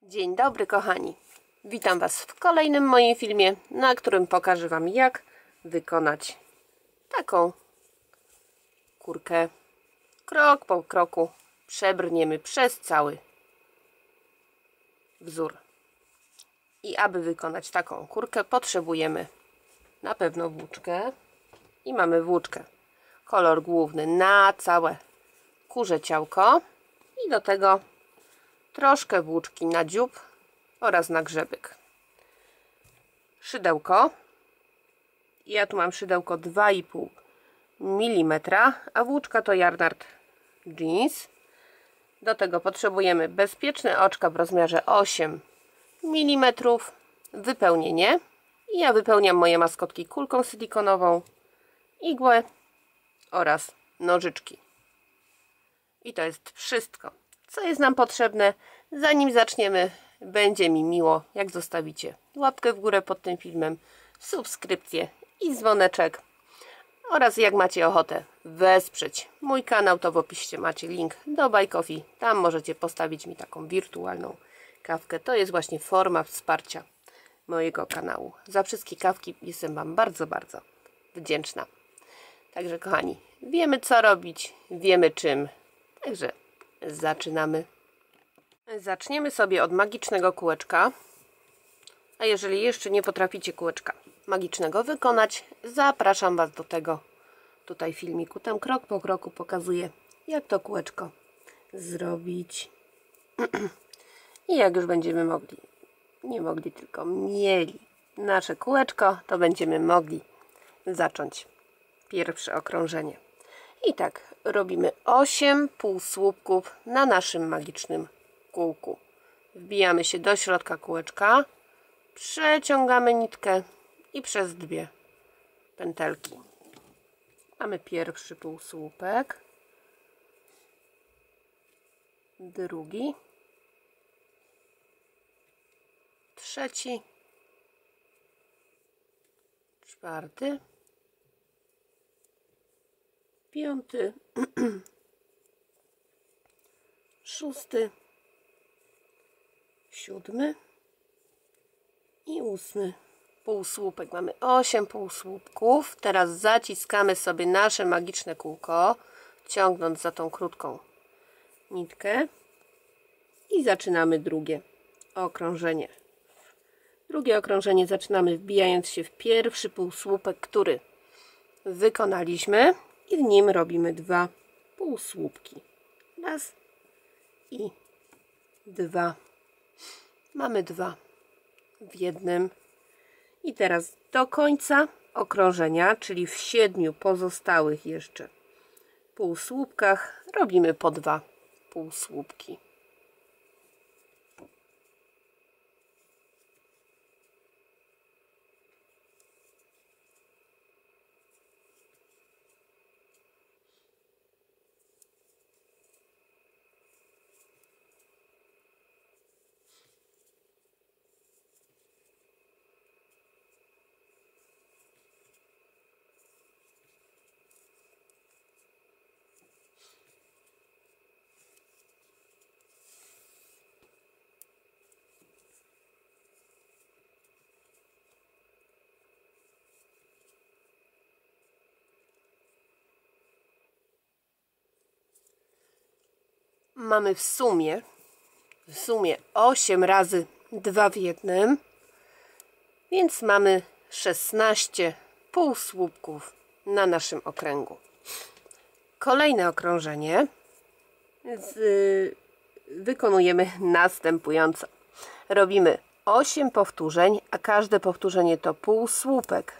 Dzień dobry kochani, witam Was w kolejnym moim filmie, na którym pokażę Wam, jak wykonać taką kurkę. Krok po kroku przebrniemy przez cały wzór. I aby wykonać taką kurkę, potrzebujemy na pewno włóczkę. I mamy włóczkę, kolor główny na całe kurze ciałko i do tego troszkę włóczki na dziób oraz na grzebyk. Szydełko. Ja tu mam szydełko 2,5 mm, a włóczka to Yarnard Jeans. Do tego potrzebujemy bezpieczne oczka w rozmiarze 8 mm, wypełnienie. I ja wypełniam moje maskotki kulką silikonową, igłę oraz nożyczki. I to jest wszystko, co jest nam potrzebne. Zanim zaczniemy, będzie mi miło, jak zostawicie łapkę w górę pod tym filmem, subskrypcję i dzwoneczek. Oraz jak macie ochotę wesprzeć mój kanał, to w opisie macie link do Buy Coffee. Tam możecie postawić mi taką wirtualną kawkę. To jest właśnie forma wsparcia mojego kanału. Za wszystkie kawki jestem Wam bardzo, bardzo wdzięczna. Także kochani, wiemy co robić, wiemy czym. Także zaczynamy. Zaczniemy sobie od magicznego kółeczka. A jeżeli jeszcze nie potraficie kółeczka magicznego wykonać, zapraszam Was do tego tutaj filmiku. Tam krok po kroku pokazuję, jak to kółeczko zrobić. I jak już będziemy mogli, nie mogli, tylko mieli nasze kółeczko, to będziemy mogli zacząć pierwsze okrążenie. I tak robimy 8 półsłupków na naszym magicznym kółku. Wbijamy się do środka kółeczka, przeciągamy nitkę i przez dwie pętelki. Mamy pierwszy półsłupek, drugi, trzeci, czwarty, piąty, szósty, siódmy i ósmy półsłupek. Mamy 8 półsłupków. Teraz zaciskamy sobie nasze magiczne kółko, ciągnąc za tą krótką nitkę i zaczynamy drugie okrążenie. Drugie okrążenie zaczynamy wbijając się w pierwszy półsłupek, który wykonaliśmy, i w nim robimy 2 półsłupki. Raz i 2. Mamy 2 w jednym. I teraz do końca okrążenia, czyli w 7 pozostałych jeszcze półsłupkach, robimy po 2 półsłupki. Mamy w sumie 8 razy 2 w jednym, więc mamy 16 półsłupków na naszym okręgu. Kolejne okrążenie wykonujemy następująco. Robimy 8 powtórzeń, a każde powtórzenie to półsłupek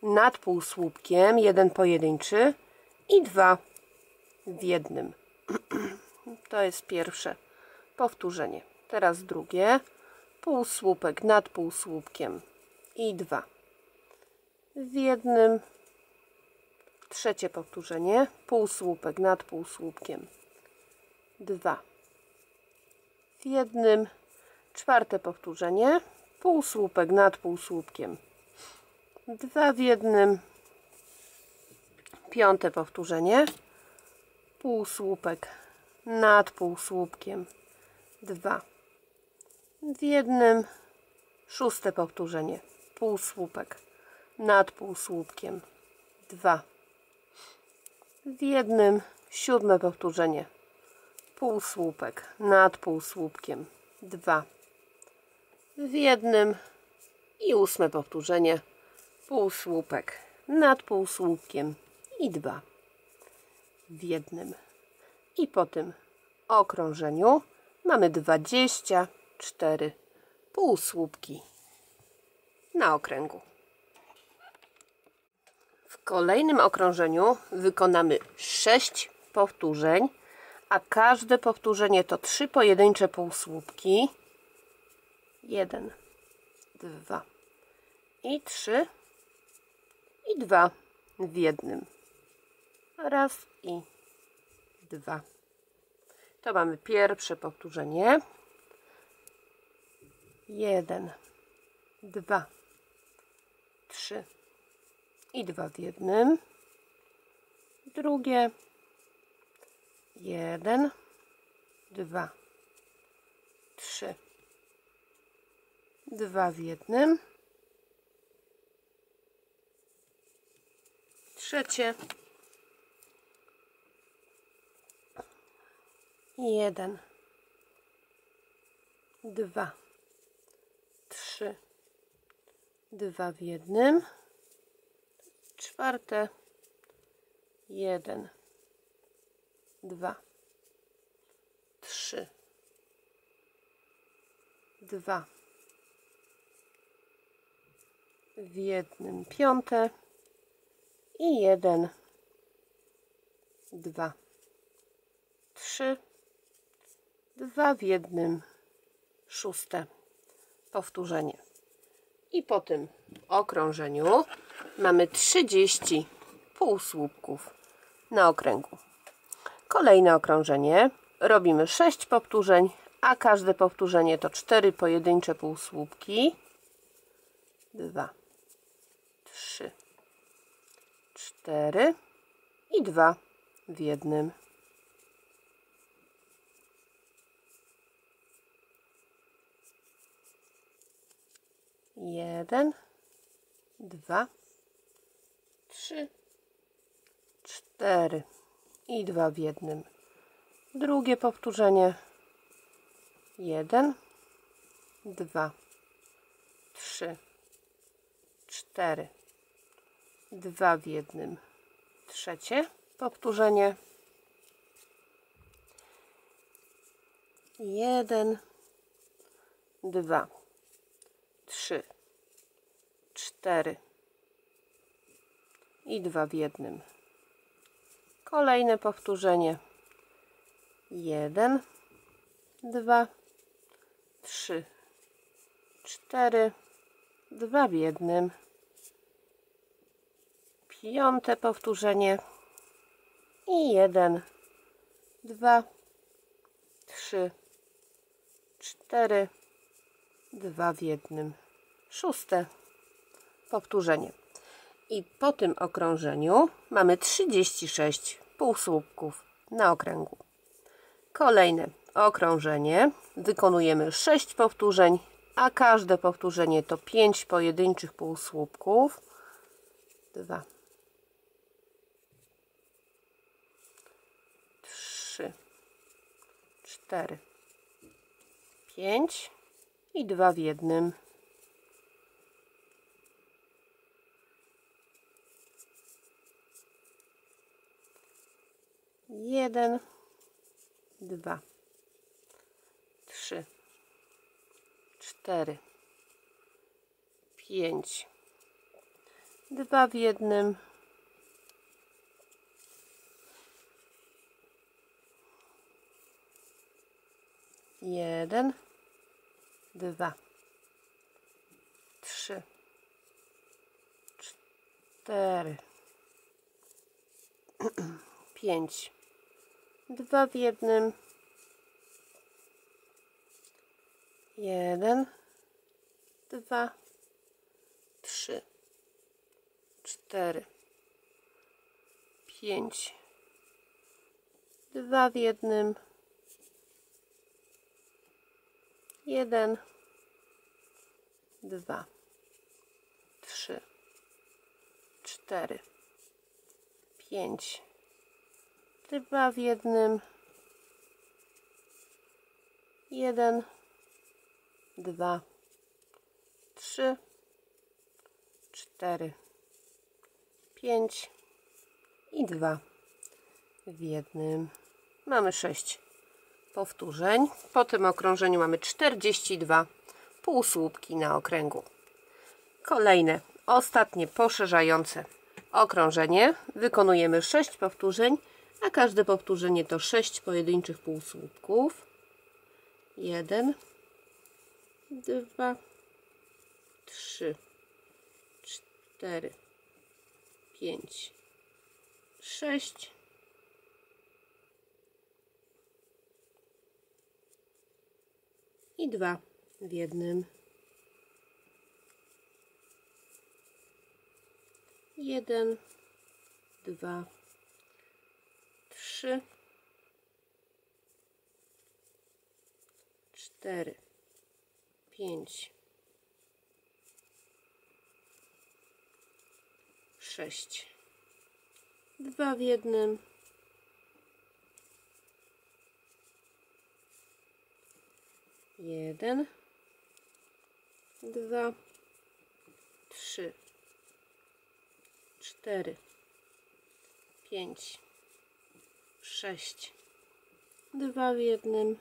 nad półsłupkiem, jeden pojedynczy i 2 w jednym. To jest pierwsze powtórzenie. Teraz drugie. Półsłupek nad półsłupkiem i 2 w jednym. Trzecie powtórzenie. Półsłupek nad półsłupkiem, 2 w jednym. Czwarte powtórzenie. Półsłupek nad półsłupkiem, 2 w jednym. Piąte powtórzenie. Półsłupek nad półsłupkiem, 2 w jednym, 6. powtórzenie, półsłupek nad półsłupkiem, 2, w jednym, 7. powtórzenie, półsłupek nad półsłupkiem, 2, w jednym i 8. powtórzenie, półsłupek nad półsłupkiem i 2 w jednym. I po tym okrążeniu mamy 24 półsłupki na okręgu. W kolejnym okrążeniu wykonamy 6 powtórzeń, a każde powtórzenie to 3 pojedyncze półsłupki. 1, 2 i 3 i 2 w jednym. Raz i 2. To mamy pierwsze powtórzenie. 1, 2, 3 i 2 w jednym. Drugie. 1, 2, 3, 2 w jednym. Trzecie. 1, 2, 3, 2 w jednym. Czwarte. 1, 2, 3, 2 w jednym. Piąte. I 1, 2, 3, 2 w jednym. 6. powtórzenie. I po tym okrążeniu mamy 30 półsłupków na okręgu. Kolejne okrążenie. Robimy 6 powtórzeń, a każde powtórzenie to 4 pojedyncze półsłupki. 2, 3, 4 i 2 w jednym. Jeden, 2, 3, 4 i 2 w jednym. Drugie powtórzenie. 1, 2, 3, 4, 2 w jednym. Trzecie powtórzenie. 1, 2, 3, 4 i 2 w jednym. Kolejne powtórzenie. 1, 2, 3, 4, 2 w jednym. Piąte powtórzenie. I 1, 2, 3, 4, 2 w jednym. 6. powtórzenie. I po tym okrążeniu mamy 36 półsłupków na okręgu. Kolejne okrążenie. Wykonujemy 6 powtórzeń, a każde powtórzenie to 5 pojedynczych półsłupków. 2, 3, 4, 5 i 2 w jednym. Jeden, 2, 3, 4, 5, 2 w jednym. Jeden, 2, 3, 4, 5, 2 w jednym. 1, 2, 3, 4, 5, 2 w jednym. 1, 2, 3, 4, 5, 2 w jednym, 1, 2, 3, 4, 5 i 2 w jednym. Mamy 6 powtórzeń. Po tym okrążeniu mamy 42 półsłupki na okręgu. Kolejne, ostatnie poszerzające okrążenie. Wykonujemy 6 powtórzeń, a każde powtórzenie to 6 pojedynczych półsłupków. 1, 2, 3, 4, 5, 6 i 2 w jednym. 1, 2, 3, 4, 5, 6, 2 w jednym, 1, 2, 3, 4, 5, 6, 2 w jednym,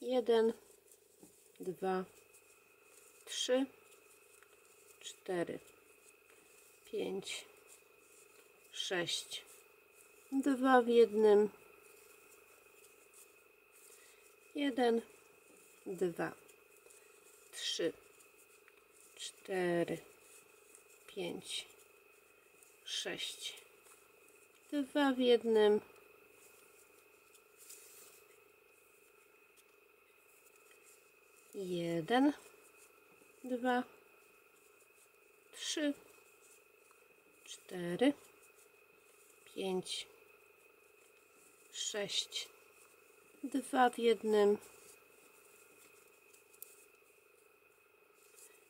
1, 2, 3, 4, 5, 6, 2 w jednym, 1, 2, 3, 4, 5, 6, 2 w jednym, 1, 2, 3, 4, 5, 6, 2 w jednym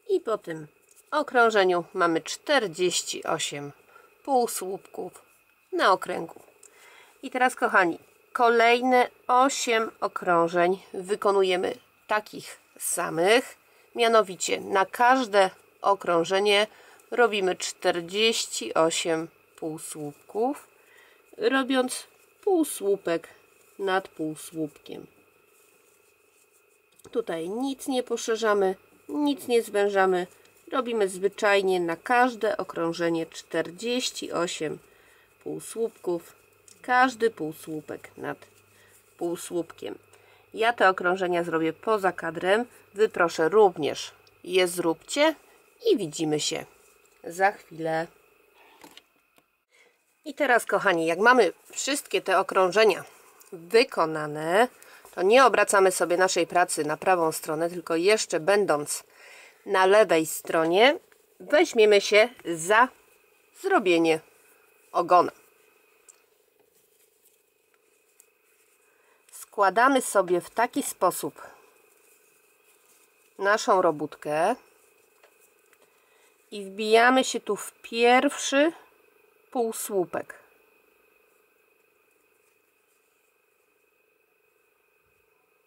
i po tym okrążeniu mamy 48 półsłupków na okręgu. I teraz, kochani, kolejne 8 okrążeń wykonujemy takich samych, mianowicie na każde okrążenie robimy 48 półsłupków, robiąc półsłupek nad półsłupkiem. Tutaj nic nie poszerzamy, nic nie zwężamy. Robimy zwyczajnie na każde okrążenie 48 półsłupków, każdy półsłupek nad półsłupkiem. Ja te okrążenia zrobię poza kadrem. Wy proszę również je zróbcie i widzimy się za chwilę. I teraz, kochani, jak mamy wszystkie te okrążenia wykonane, to nie obracamy sobie naszej pracy na prawą stronę, tylko jeszcze będąc na lewej stronie weźmiemy się za zrobienie ogona. Składamy sobie w taki sposób naszą robótkę i wbijamy się tu w pierwszy półsłupek.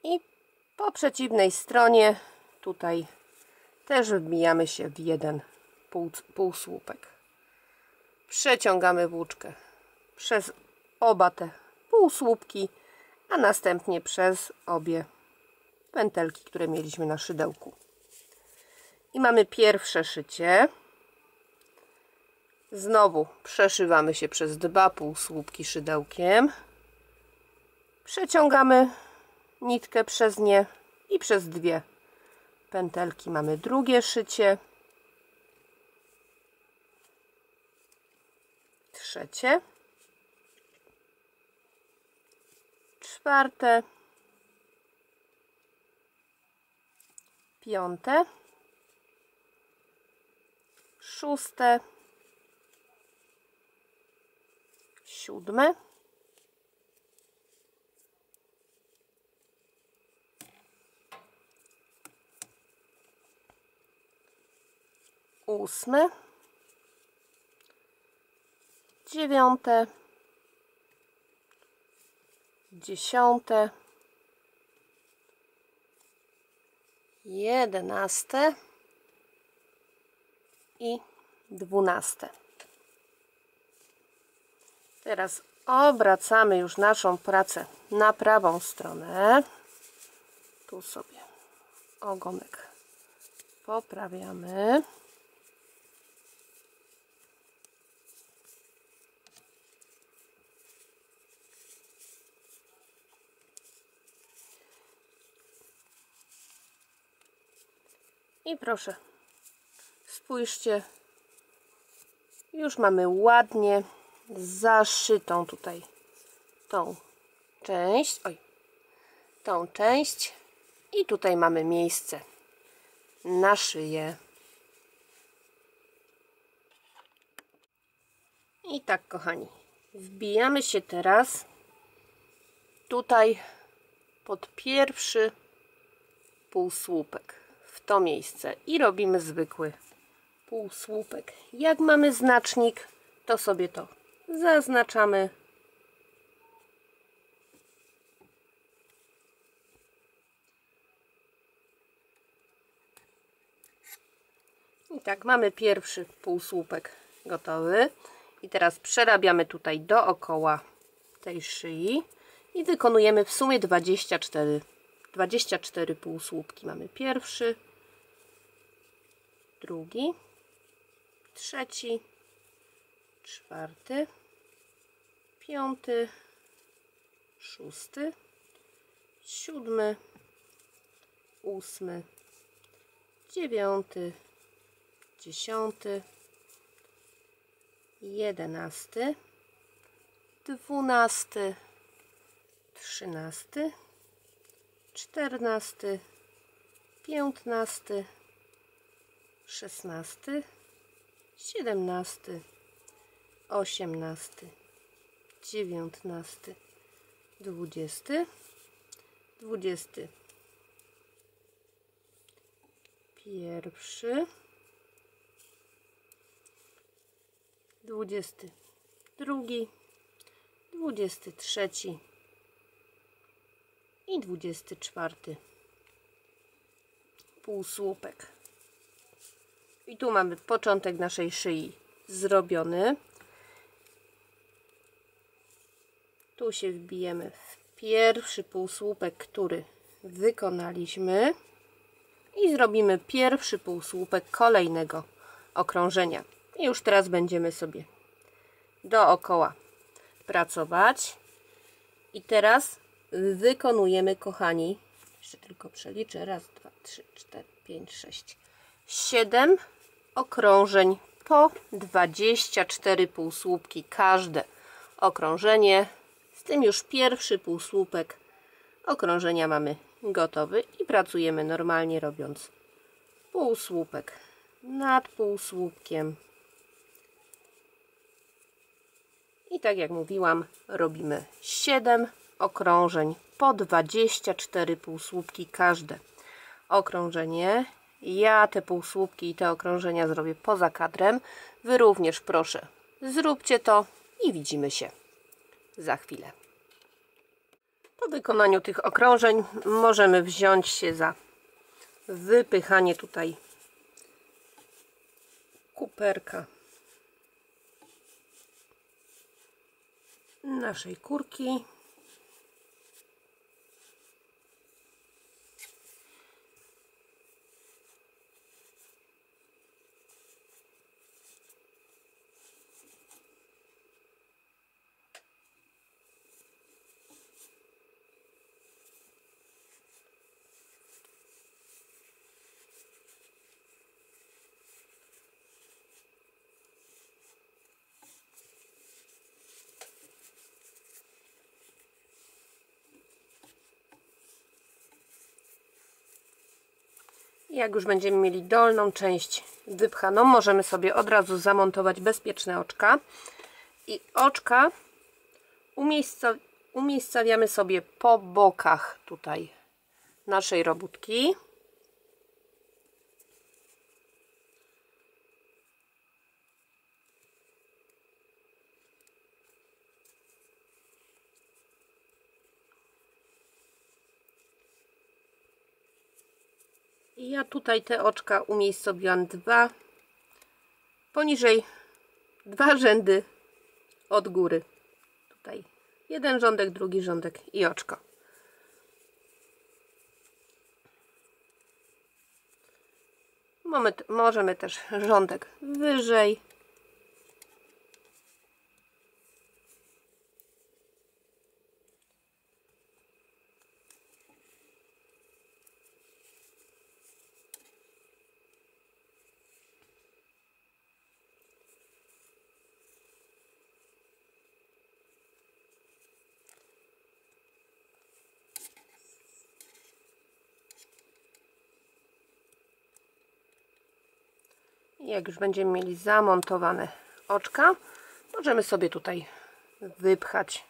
I po przeciwnej stronie tutaj też wbijamy się w jeden półsłupek. Przeciągamy włóczkę przez oba te półsłupki, a następnie przez obie pętelki, które mieliśmy na szydełku. I mamy pierwsze szycie. Znowu przeszywamy się przez 2 półsłupki szydełkiem. Przeciągamy nitkę przez nie i przez 2 pętelki mamy drugie szycie. Trzecie. Czwarte. Piąte. Szóste. Siódme. 8, 9, 10, 11 i 12. Teraz obracamy już naszą pracę na prawą stronę. Tu sobie ogonek poprawiamy. I proszę, spójrzcie, już mamy ładnie zaszytą tutaj tą część. Oj, tą część. I tutaj mamy miejsce na szyję. I tak, kochani, wbijamy się teraz tutaj pod pierwszy półsłupek, w to miejsce, i robimy zwykły półsłupek. Jak mamy znacznik, to sobie to zaznaczamy. I tak, mamy pierwszy półsłupek gotowy. I teraz przerabiamy tutaj dookoła tej szyi i wykonujemy w sumie 24 półsłupki. Mamy pierwszy, drugi, trzeci, czwarty, piąty, szósty, siódmy, ósmy, dziewiąty, 10, 11, 12, 13, 14, 15, 16, 17, 18, 19, 20, 21, 22, 23 i 24 półsłupek. I tu mamy początek naszej szyi zrobiony. Tu się wbijemy w pierwszy półsłupek, który wykonaliśmy, i zrobimy pierwszy półsłupek kolejnego okrążenia. I już teraz będziemy sobie dookoła pracować. I teraz wykonujemy, kochani, jeszcze tylko przeliczę, raz, 2, 3, 4, 5, 6, 7 okrążeń po 24 półsłupki każde okrążenie. Z tym już pierwszy półsłupek okrążenia mamy gotowy i pracujemy normalnie, robiąc półsłupek nad półsłupkiem. I tak jak mówiłam, robimy 7 okrążeń po 24 półsłupki każde okrążenie. Ja te półsłupki i te okrążenia zrobię poza kadrem. Wy również, proszę, zróbcie to i widzimy się za chwilę. Po wykonaniu tych okrążeń możemy wziąć się za wypychanie tutaj kuperka naszej kurki. Jak już będziemy mieli dolną część wypchaną, możemy sobie od razu zamontować bezpieczne oczka. I oczka umiejscawiamy sobie po bokach tutaj naszej robótki. I ja tutaj te oczka umiejscowiłam poniżej 2 rzędy od góry. Tutaj jeden rządek, drugi rządek i oczko. Możemy też rządek wyżej. Jak już będziemy mieli zamontowane oczka, możemy sobie tutaj wypchać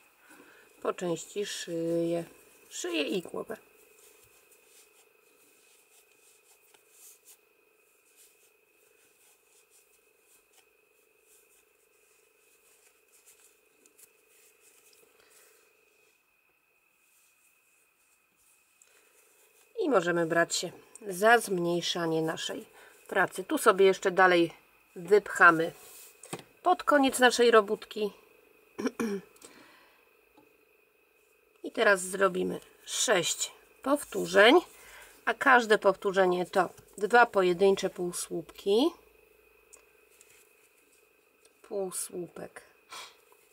po części szyję i głowę. I możemy brać się za zmniejszanie naszej pracy. Tu sobie jeszcze dalej wypchamy pod koniec naszej robótki. I teraz zrobimy 6 powtórzeń, a każde powtórzenie to 2 pojedyncze półsłupki, półsłupek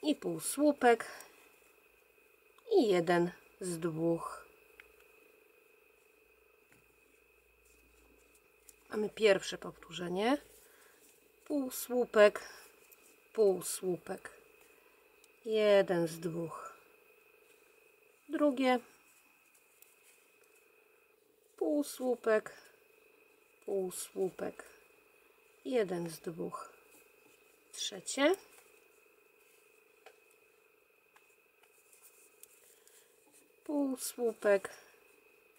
i półsłupek i jeden z dwóch. Mamy pierwsze powtórzenie, półsłupek, półsłupek, jeden z dwóch. Drugie, półsłupek, półsłupek, jeden z dwóch. Trzecie, półsłupek,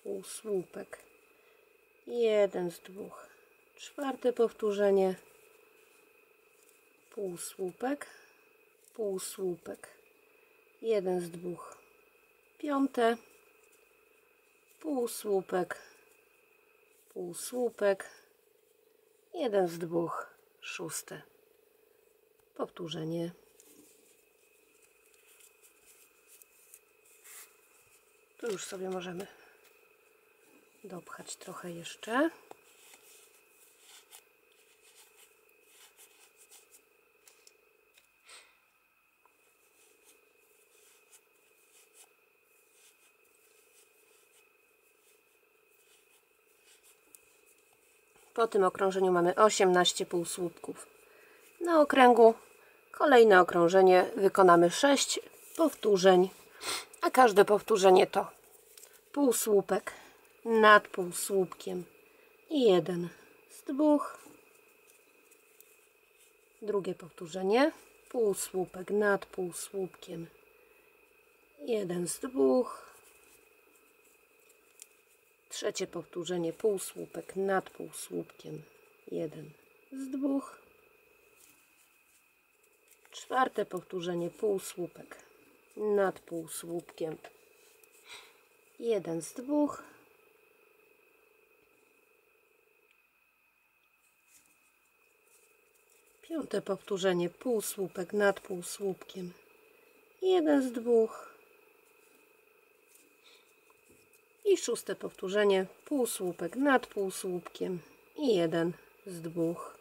półsłupek, jeden z dwóch. Czwarte powtórzenie, półsłupek, półsłupek, jeden z dwóch. Piąte, półsłupek, półsłupek, jeden z dwóch. Szóste powtórzenie. Tu już sobie możemy dopchać trochę jeszcze. Po tym okrążeniu mamy 18 półsłupków. Na okręgu kolejne okrążenie wykonamy 6 powtórzeń, a każde powtórzenie to półsłupek nad półsłupkiem i jeden z dwóch. Drugie powtórzenie, półsłupek nad półsłupkiem, jeden z dwóch. Trzecie powtórzenie, półsłupek nad półsłupkiem, jeden z dwóch. Czwarte powtórzenie, półsłupek nad półsłupkiem, jeden z dwóch. Piąte powtórzenie, półsłupek nad półsłupkiem, jeden z dwóch. I szóste powtórzenie, półsłupek nad półsłupkiem i jeden z dwóch.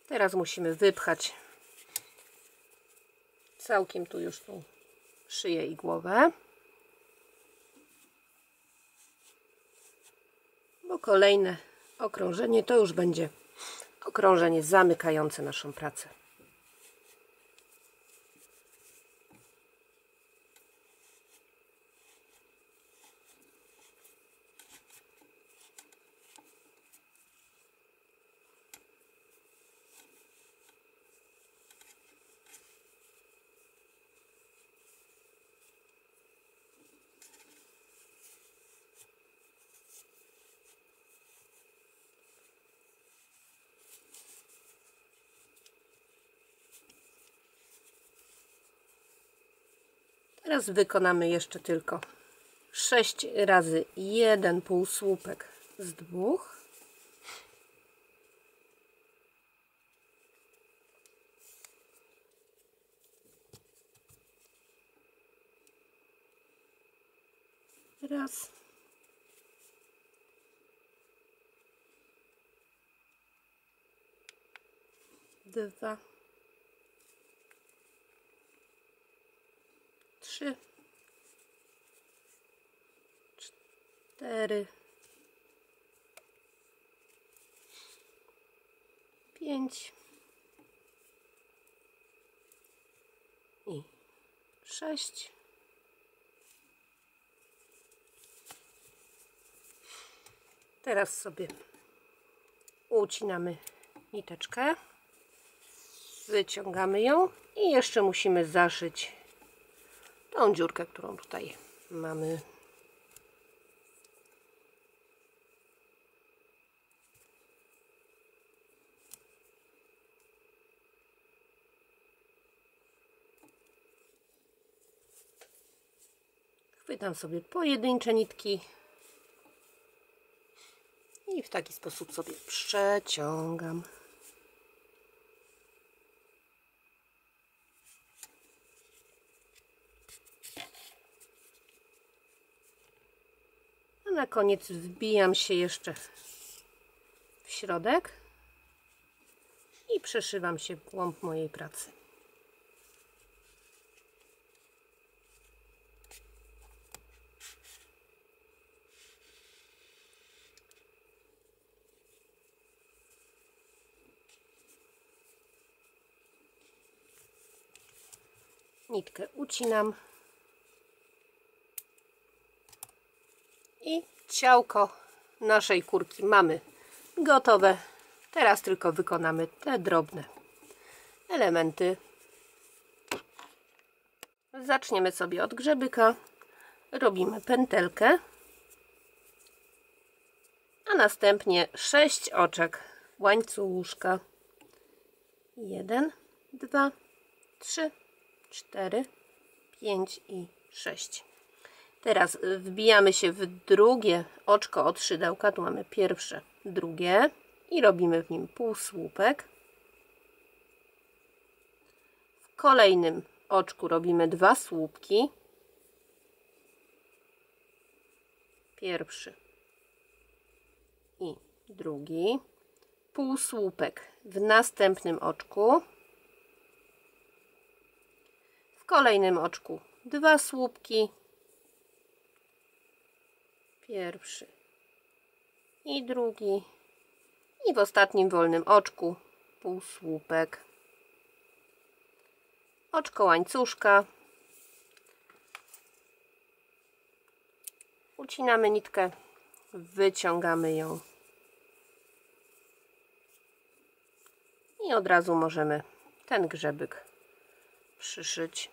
Teraz musimy wypchać całkiem tu już tą szyję i głowę, bo kolejne okrążenie to już będzie okrążenie zamykające naszą pracę. Teraz wykonamy jeszcze tylko 6 razy 1 półsłupek z 2. Raz. Dwa. 3. 4. 5. I 6. Teraz sobie ucinamy niteczkę, wyciągamy ją i jeszcze musimy zaszyć tą dziurkę, którą tutaj mamy. Chwytam sobie pojedyncze nitki i w taki sposób sobie przeciągam. A na koniec wbijam się jeszcze w środek i przeszywam się w głąb mojej pracy. Nitkę ucinam i ciałko naszej kurki mamy gotowe. Teraz tylko wykonamy te drobne elementy. Zaczniemy sobie od grzebyka. Robimy pętelkę, a następnie 6 oczek łańcuszka. 1, 2, 3, 4, 5 i 6. Teraz wbijamy się w drugie oczko od szydełka. Tu mamy pierwsze, drugie i robimy w nim półsłupek. W kolejnym oczku robimy 2 słupki. Pierwszy i drugi. Półsłupek w następnym oczku. W kolejnym oczku 2 słupki. Pierwszy i drugi. I w ostatnim wolnym oczku półsłupek. Oczko łańcuszka. Ucinamy nitkę, wyciągamy ją. I od razu możemy ten grzebyk przyszyć.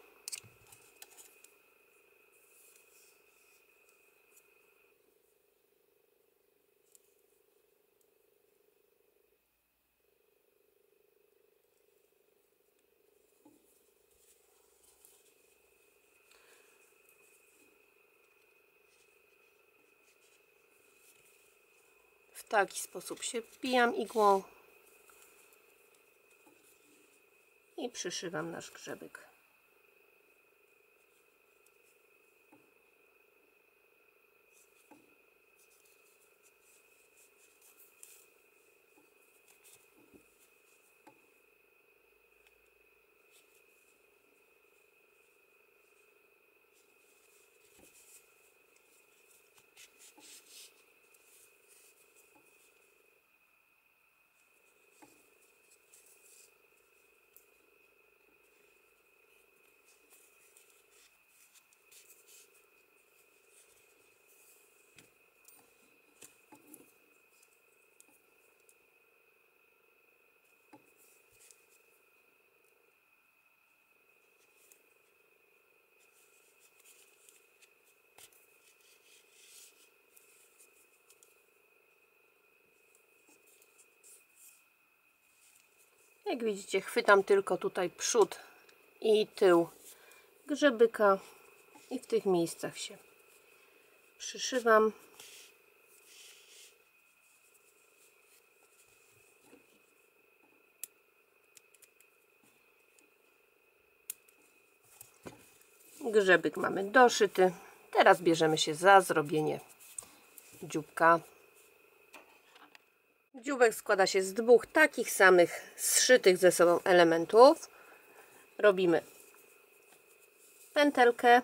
W taki sposób się wbijam igłą i przyszywam nasz grzebyk. Jak widzicie, chwytam tylko tutaj przód i tył grzebyka i w tych miejscach się przyszywam. Grzebyk mamy doszyty. Teraz bierzemy się za zrobienie dzióbka. Dzióbek składa się z dwóch takich samych zszytych ze sobą elementów. Robimy pętelkę,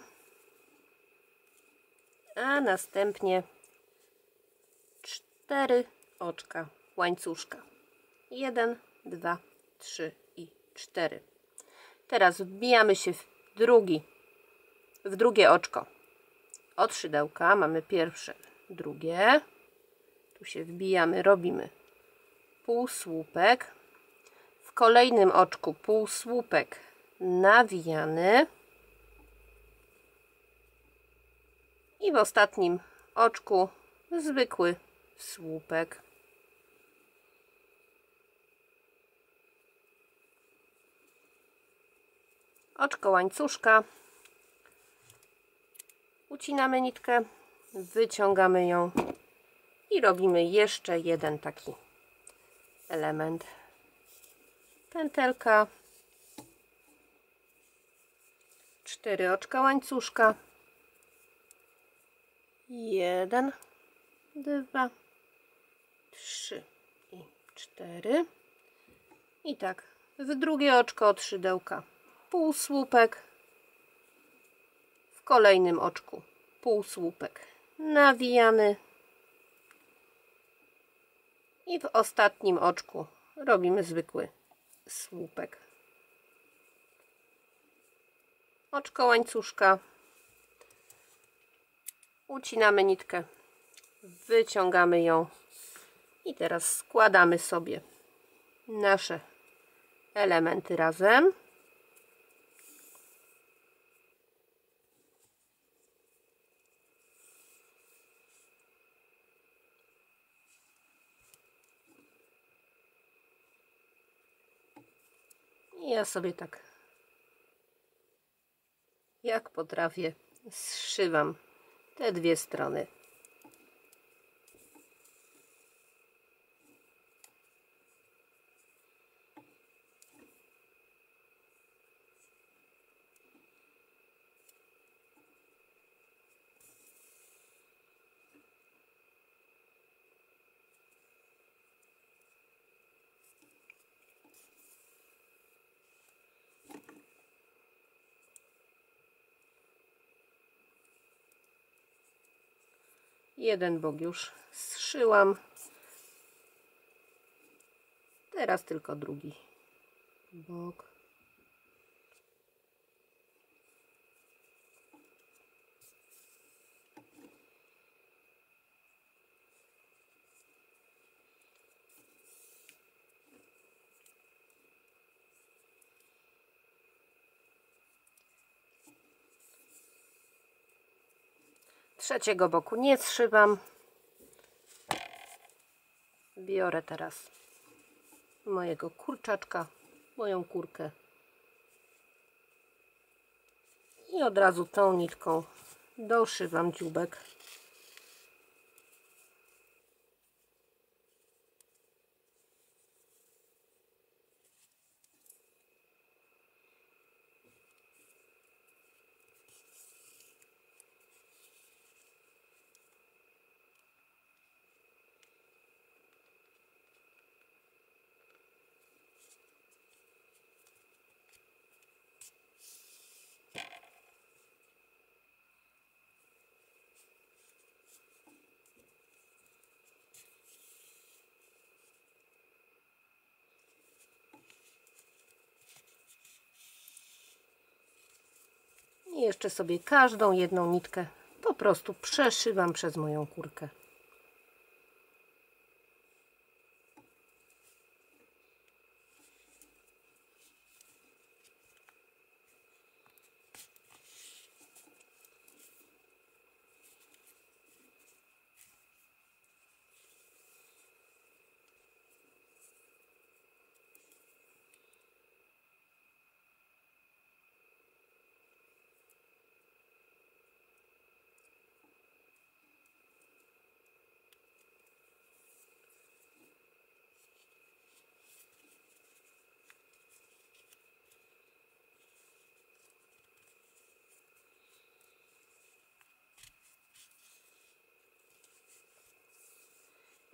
a następnie 4 oczka łańcuszka. 1, 2, 3 i 4. Teraz wbijamy się w drugie oczko od szydełka. Mamy pierwsze, drugie. Tu się wbijamy, robimy półsłupek. W kolejnym oczku półsłupek nawijany. I w ostatnim oczku zwykły słupek. Oczko łańcuszka. Ucinamy nitkę, wyciągamy ją i robimy jeszcze jeden taki element. Pętelka, 4 oczka łańcuszka, 1, 2, 3 i 4. I tak w drugie oczko od szydełka półsłupek, w kolejnym oczku półsłupek nawijany i w ostatnim oczku robimy zwykły słupek. Oczko łańcuszka, ucinamy nitkę, wyciągamy ją i teraz składamy sobie nasze elementy razem. I ja sobie tak jak potrafię zszywam te dwie strony. Jeden bok już zszyłam. Teraz tylko drugi bok. Trzeciego boku nie zszywam. Biorę teraz mojego kurczaczka, moją kurkę i od razu tą nitką doszywam dzióbek. I jeszcze sobie każdą jedną nitkę po prostu przeszywam przez moją kurkę.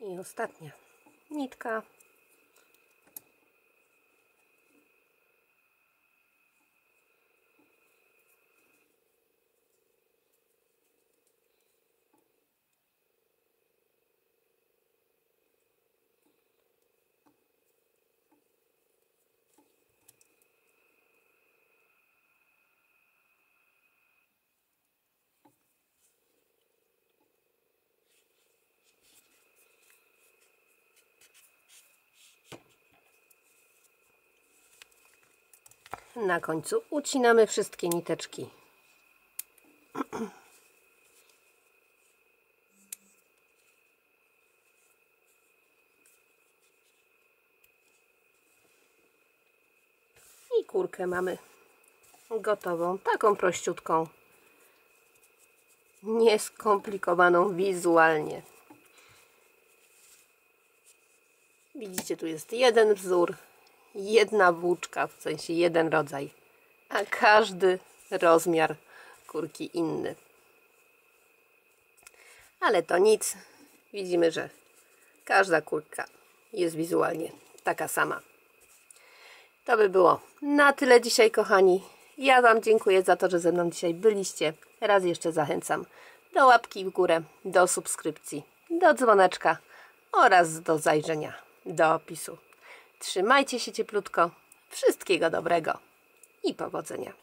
I ostatnia nitka. Na końcu ucinamy wszystkie niteczki. I kurkę mamy gotową, taką prościutką, nieskomplikowaną wizualnie. Widzicie, tu jest jeden wzór, jedna włóczka, w sensie jeden rodzaj, a każdy rozmiar kurki inny. Ale to nic. Widzimy, że każda kurka jest wizualnie taka sama. To by było na tyle dzisiaj, kochani. Ja Wam dziękuję za to, że ze mną dzisiaj byliście. Raz jeszcze zachęcam do łapki w górę, do subskrypcji, do dzwoneczka oraz do zajrzenia do opisu. Trzymajcie się cieplutko. Wszystkiego dobrego i powodzenia.